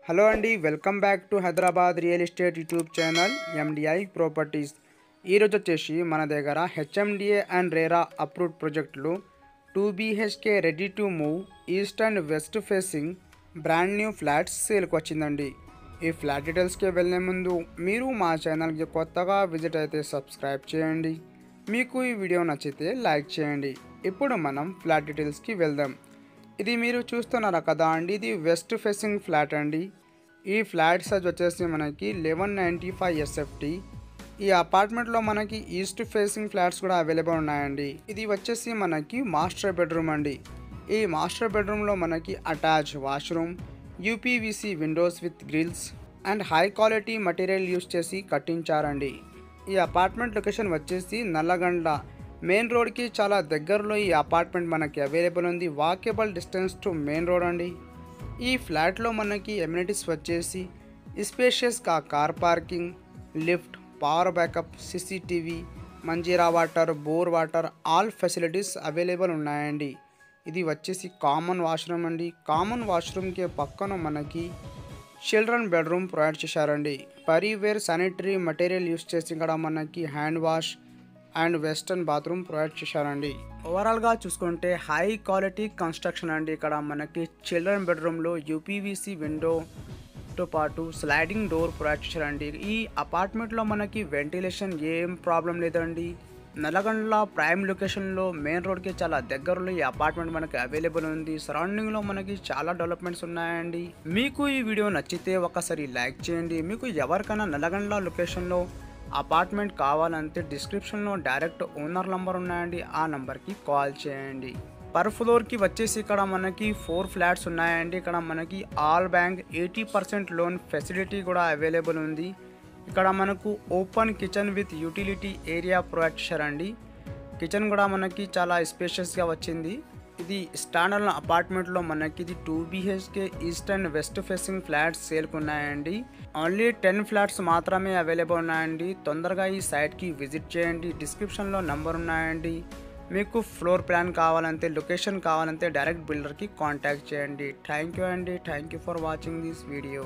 Hello అండి, welcome back to Hyderabad real estate YouTube channel MDI properties. ఈరోజు వచ్చేసి మన దగ్గర హెచ్ఎండిఏ అండ్ రేరా అప్రూవ్డ్ ప్రాజెక్టులు 2 BHK ready to move east and west facing brand new flats సేల్కి వచ్చిందండి. ఈ ఫ్లాట్ డీటెయిల్స్కి వెళ్ళే ముందు మీరు మా ఛానల్కి కొత్తగా విజిట్ అయితే సబ్స్క్రైబ్ చేయండి. మీకు ఈ వీడియో నచ్చితే లైక్ చేయండి. ఇప్పుడు మనం ఫ్లాట్ డీటెయిల్స్కి వెళ్దాం. ఇది మీరు చూస్తున్నారా కదా అండి, ఇది వెస్ట్ ఫేసింగ్ ఫ్లాట్ అండి. ఈ ఫ్లాట్ సైజ్ వచ్చేసి మనకి 1195 SFT. ఈ అపార్ట్మెంట్లో మనకి ఈస్ట్ ఫేసింగ్ ఫ్లాట్స్ కూడా అవైలబుల్ ఉన్నాయండి. ఇది వచ్చేసి మనకి మాస్టర్ బెడ్రూమ్ అండి. ఈ మాస్టర్ బెడ్రూమ్లో మనకి attach washroom, UPVC windows with grills and high quality material use చేసి కట్టించారండి. ఈ అపార్ట్మెంట్ లొకేషన్ వచ్చేసి నల్లగండ్ల మెయిన్ రోడ్కి చాలా దగ్గరలో ఈ అపార్ట్మెంట్ మనకి అవైలబుల్ ఉంది. Walkable distance to main road అండి. ఈ ఫ్లాట్లో మనకి ఎమ్యూనిటీస్ వచ్చేసి స్పేషియస్గా car parking, lift, power backup, CCTV, Manjeera water, bore water, all facilities available ఉన్నాయండి. ఇది వచ్చేసి కామన్ వాష్రూమ్ అండి. కామన్ వాష్రూమ్కి పక్కన మనకి చిల్డ్రన్ బెడ్రూమ్ ప్రొవైడ్ చేశారండి. పరీవేర్ శానిటరీ మెటీరియల్ యూస్ చేసి ఇక్కడ మనకి hand wash and western bathroom provide చేశారండి. ఓవరాల్గా చూసుకుంటే హై క్వాలిటీ కన్స్ట్రక్షన్ అండి. ఇక్కడ మనకి చిల్డ్రన్ బెడ్రూమ్లో యూపీవీసీ విండోతో పాటు స్లైడింగ్ డోర్ ప్రొవైడ్ చేశారండి. ఈ అపార్ట్మెంట్లో మనకి వెంటిలేషన్ ఏం ప్రాబ్లం లేదండి. నల్లగండ్ల ప్రైమ్ లొకేషన్లో మెయిన్ రోడ్కి చాలా దగ్గరలో ఈ అపార్ట్మెంట్ మనకి అవైలబుల్ ఉంది. సరౌండింగ్లో మనకి చాలా డెవలప్మెంట్స్ ఉన్నాయండి. మీకు ఈ వీడియో నచ్చితే ఒకసారి లైక్ చేయండి. మీకు ఎవరికైనా నల్లగండ్ల లొకేషన్లో అపార్ట్మెంట్ కావాలంటే డిస్క్రిప్షన్లో డైరెక్ట్ ఓనర్ నంబర్ ఉన్నాయండి, ఆ నంబర్కి కాల్ చేయండి. పర్ ఫ్లోర్కి వచ్చేసి ఇక్కడ మనకి 4 ఫ్లాట్స్ ఉన్నాయండి. ఇక్కడ మనకి ఆల్ బ్యాంక్ 80% లోన్ ఫెసిలిటీ కూడా అవైలబుల్ ఉంది. ఇక్కడ మనకు open kitchen with utility area provide చేశారండి. కిచెన్ కూడా మనకి చాలా స్పేషియస్గా వచ్చింది. ఇది స్టాండర్డ్ అపార్ట్మెంట్లో మనకి ఇది 2 BHK east and west facing flats సేల్కి ఉన్నాయండి. ఓన్లీ 10 ఫ్లాట్స్ మాత్రమే అవైలబుల్ ఉన్నాయండి. తొందరగా ఈ సైట్కి విజిట్ చేయండి. డిస్క్రిప్షన్లో నంబర్ ఉన్నాయండి. మీకు ఫ్లోర్ ప్లాన్ కావాలంటే, లొకేషన్ కావాలంటే డైరెక్ట్ బిల్డర్కి కాంటాక్ట్ చేయండి. థ్యాంక్ యూ అండి. Thank you for watching this video.